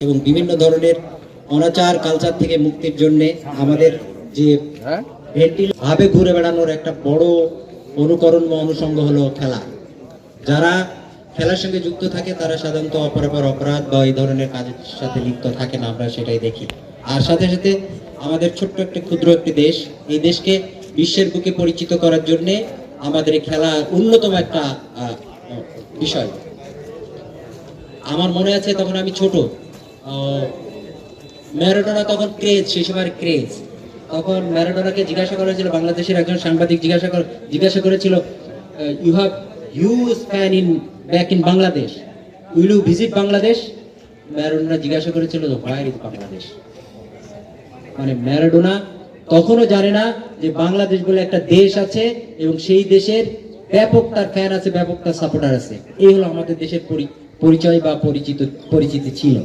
এবং বিভিন্ন ধরনের অনাচার কালচার থেকে মুক্তির জন্য আমাদের যে ভাবে ঘুরে বেড়ানোর একটা বড় অনুকরণ বা অনুষঙ্গ হলো খেলা। যারা খেলার সঙ্গে যুক্ত থাকে তারা সাধারণত অপরাপর অপরাধ বা এই ধরনের কাজের সাথে লিপ্ত থাকে না, আমরা সেটাই দেখি। আর সাথে সাথে আমাদের ছোট্ট একটা ক্ষুদ্র একটি দেশ, এই দেশকে বিশ্বের বুকে পরিচিত করার জন্য আমাদের এই খেলা অন্যতম একটা বিষয়। আমার মনে আছে তখন আমি ছোট, ম্যারাডোনা তখন ক্রেজ, সেই সময়ের ক্রেজ। তখন ম্যারাডোনাকে জিজ্ঞাসা করা হয়েছিল, বাংলাদেশের একজন সাংবাদিক জিজ্ঞাসা করেছিল, you have huge fan back in Bangladesh, will you visit Bangladesh? Maradona জিজ্ঞাসা করেছিল, হোয়ার ইজ বাংলাদেশ? মানে ম্যারাডোনা তখনও জানে না যে বাংলাদেশ বলে একটা দেশ আছে এবং সেই দেশের ব্যাপক তার ফ্যান আছে, ব্যাপক তার সাপোর্টার আছে। এই হলো আমাদের দেশের পরিচয় বা পরিচিতি ছিল।